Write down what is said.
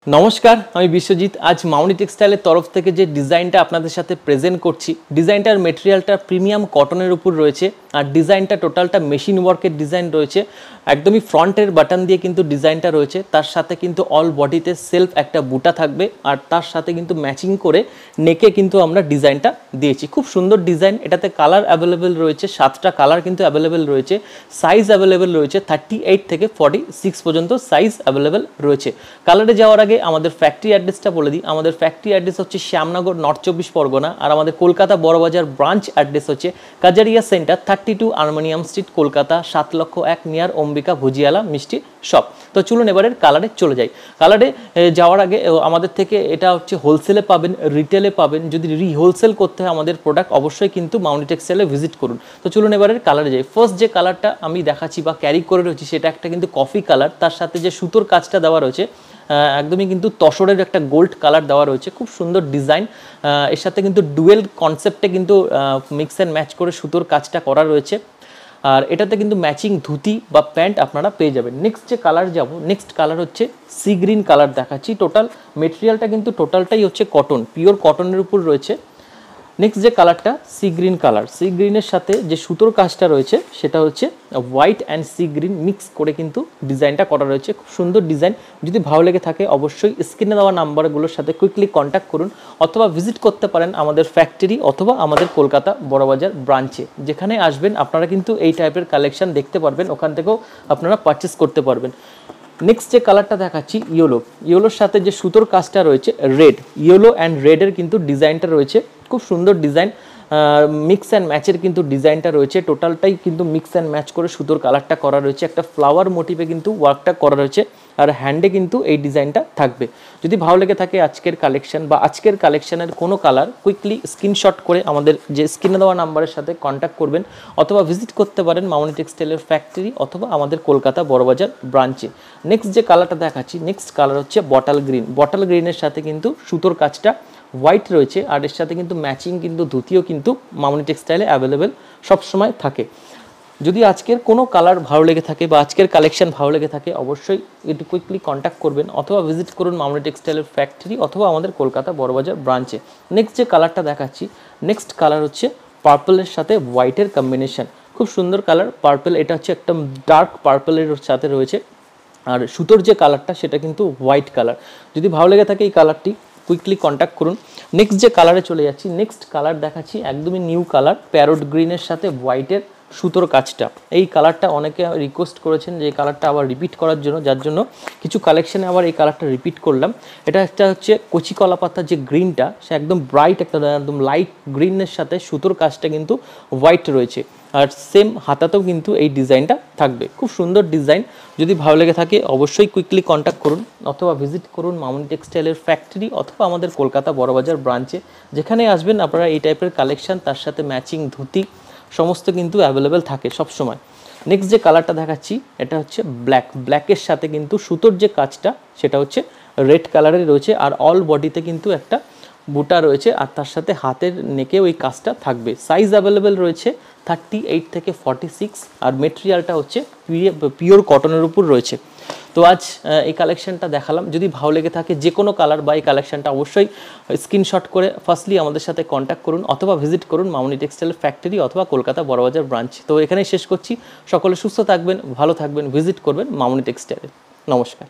নমস্কার, আমি বিশ্বজিৎ। আজ মামনি টেক্সটাইলের তরফ থেকে যে ডিজাইনটা আপনাদের সাথে প্রেজেন্ট করছি, ডিজাইনটার মেটেরিয়ালটা প্রিমিয়াম কটনের উপর রয়েছে আর ডিজাইনটা টোটালটা মেশিন ওয়ার্কের ডিজাইন রয়েছে। একদমই ফ্রন্টের বাটন দিয়ে কিন্তু ডিজাইনটা রয়েছে, তার সাথে কিন্তু অল বডিতে সেলফ একটা বুটা থাকবে আর তার সাথে কিন্তু ম্যাচিং করে নেকে কিন্তু আমরা ডিজাইনটা দিয়েছি। খুব সুন্দর ডিজাইন। এটাতে কালার অ্যাভেলেবেল রয়েছে, 7টা কালার কিন্তু অ্যাভেলেবেল রয়েছে। সাইজ অ্যাভেলেবেল রয়েছে 38 থেকে 46 পর্যন্ত সাইজ অ্যাভেলেবেল রয়েছে। কালারে যাওয়ার আগে আমাদের ফ্যাক্টরি অ্যাড্রেসটা বলে দিই। আমাদের ফ্যাক্টরি অ্যাড্রেস হচ্ছে শ্যামনগর, নর্থ 24 পরগনা। আর আমাদের কলকাতা বড়বাজার ব্রাঞ্চ অ্যাড্রেস হচ্ছে Kajaria centre, 32 Armenian street, Kolkata 7,01,000 near Ambika Bhujiawala মিষ্টি শপ। তো চলুন এবারে কালারে চলে যাই। কালারে যাওয়ার আগে আমাদের থেকে এটা হচ্ছে হোলসেলে পাবেন, রিটেলে পাবেন। যদি হোলসেল করতে হয় আমাদের প্রোডাক্ট, অবশ্যই কিন্তু মামনি টেক্সটাইলে ভিজিট করুন। তো চলুন এবারে কালারে যাই। ফার্স্ট যে কালারটা আমি দেখাচ্ছি বা ক্যারি করে রয়েছি সেটা একটা কিন্তু কফি কালার। তার সাথে যে সুতোর কাজটা দেওয়া রয়েছে একদমই কিন্তু তসরের একটা গোল্ড কালার দেওয়া রয়েছে। খুব সুন্দর ডিজাইন। এর সাথে কিন্তু ডুয়েল কনসেপ্টে কিন্তু মিক্স অ্যান্ড ম্যাচ করে সুতোর কাজটা করা রয়েছে। আর এটাতে কিন্তু ম্যাচিং ধুতি বা প্যান্ট আপনারা পেয়ে যাবেন। নেক্সট যে কালার যাব, নেক্সট কালার হচ্ছে সি গ্রিন কালার দেখাচ্ছি। টোটাল মেটেরিয়ালটা কিন্তু টোটালটাই হচ্ছে কটন, পিওর কটনের উপর রয়েছে। নেক্সট যে কালারটা সি গ্রিন কালার, সি গ্রিনের সাথে যে সুতোর কাজটা রয়েছে সেটা হচ্ছে white and sea green mix করে কিন্তু ডিজাইনটা করা রয়েছে। খুব সুন্দর ডিজাইন। যদি ভালো লেগে থাকে অবশ্যই স্ক্রিনে দেওয়া নাম্বারগুলোর সাথে কুইকলি কন্ট্যাক্ট করুন অথবা ভিজিট করতে পারেন আমাদের ফ্যাক্টরি অথবা আমাদের কলকাতা বড়বাজার ব্রাঞ্চে। যেখানে আসবেন আপনারা কিন্তু এই টাইপের কালেকশন দেখতে পারবেন, ওখান থেকেও আপনারা পারচেস করতে পারবেন। নেক্সট যে কালারটা দেখাচ্ছি ইয়েলো, ইয়েলোর সাথে যে সুতোর কাজটা রয়েছে রেড, ইয়েলো অ্যান্ড রেডের কিন্তু ডিজাইনটা রয়েছে। খুব সুন্দর ডিজাইন, মিক্স অ্যান্ড ম্যাচের কিন্তু ডিজাইনটা রয়েছে। টোটালটাই কিন্তু মিক্স অ্যান্ড ম্যাচ করে সুতোর কালারটা করা রয়েছে। একটা ফ্লাওয়ার মোটিভে কিন্তু ওয়ার্কটা করা রয়েছে আর হ্যান্ডে কিন্তু এই ডিজাইনটা থাকবে। যদি ভালো লেগে থাকে আজকের কালেকশন বা আজকের কালেকশনের কোনো কালার, কুইকলি স্ক্রিনশট করে আমাদের যে স্ক্রিনে দেওয়া নাম্বারের সাথে কন্ট্যাক্ট করবেন অথবা ভিজিট করতে পারেন মামনি টেক্সটাইলের ফ্যাক্টরি অথবা আমাদের কলকাতা বড়বাজার ব্রাঞ্চে। নেক্সট যে কালারটা দেখাচ্ছি, নেক্সট কালার হচ্ছে বটল গ্রিন। বটল গ্রিনের সাথে কিন্তু সুতোর কাজটা হোয়াইট রয়েছে আর এর সাথে কিন্তু ম্যাচিং কিন্তু ধুতিও কিন্তু মামনি টেক্সটাইলে অ্যাভেলেবেল সবসময় থাকে। যদি আজকের কোনো কালার ভালো লেগে থাকে বা আজকের কালেকশন ভালো লেগে থাকে অবশ্যই একটু কুইকলি কন্ট্যাক্ট করবেন অথবা ভিজিট করুন মামনি টেক্সটাইলের ফ্যাক্টরি অথবা আমাদের কলকাতা বড়বাজার ব্রাঞ্চে। নেক্সট যে কালারটা দেখাচ্ছি, নেক্সট কালার হচ্ছে পার্পলের সাথে হোয়াইটের কম্বিনেশন। খুব সুন্দর কালার পার্পল, এটা হচ্ছে একটা ডার্ক পার্পলের সাথে রয়েছে। আর সুতোর যে কালারটা সেটা কিন্তু হোয়াইট কালার। যদি ভালো লেগে থাকে এই কালারটি কুইকলি কন্ট্যাক্ট করুন। নেক্সট যে কালারে চলে যাচ্ছি, নেক্সট কালার দেখাচ্ছি একদমই নিউ কালার, প্যারোট গ্রিনের সাথে হোয়াইটের সুতোর কাজটা। এই কালারটা অনেকে রিকোয়েস্ট করেছেন যে এই কালারটা আবার রিপিট করার জন্য, যার জন্য কিছু কালেকশানে আবার এই কালারটা রিপিট করলাম। এটা একটা হচ্ছে কচি কলা পাতার যে গ্রিনটা, সে একদম ব্রাইট একটা একদম লাইট গ্রিনের সাথে সুতোর কাজটা কিন্তু হোয়াইট রয়েছে আর সেম হাতাতেও কিন্তু এই ডিজাইনটা থাকবে। খুব সুন্দর ডিজাইন। যদি ভালো লেগে থাকে অবশ্যই কুইকলি কন্ট্যাক্ট করুন অথবা ভিজিট করুন মামনি টেক্সটাইলের ফ্যাক্টরি অথবা আমাদের কলকাতা বড়বাজার ব্রাঞ্চে। যেখানে আসবেন আপনারা এই টাইপের কালেকশান, তার সাথে ম্যাচিং ধুতি সমস্ত কিন্তু অ্যাভেলেবেল থাকে সবসময়। নেক্সট যে কালারটা দেখাচ্ছি এটা হচ্ছে ব্ল্যাক, ব্ল্যাকের সাথে কিন্তু সুতোর যে কাজটা সেটা হচ্ছে রেড কালারের রয়েছে আর অল বডিতে কিন্তু একটা বুটা রয়েছে আর তার সাথে হাতের নেকে ওই কাজটা থাকবে। সাইজ অ্যাভেলেবেল রয়েছে 38 থেকে 46 আর মেটেরিয়ালটা হচ্ছে পিওর কটনের উপর রয়েছে। তো আজ এই কালেকশনটা দেখালাম। যদি ভালো লেগে থাকে যে কোনো কালার বা এই কালেকশনটা অবশ্যই স্ক্রিনশট করে ফার্স্টলি আমাদের সাথে কন্ট্যাক্ট করুন অথবা ভিজিট করুন মামনি টেক্সটাইল ফ্যাক্টরি অথবা কলকাতা বড়বাজার ব্রাঞ্চ। তো এখানেই শেষ করছি। সকলে সুস্থ থাকবেন, ভালো থাকবেন, ভিজিট করবেন মামনি টেক্সটাইলে। নমস্কার।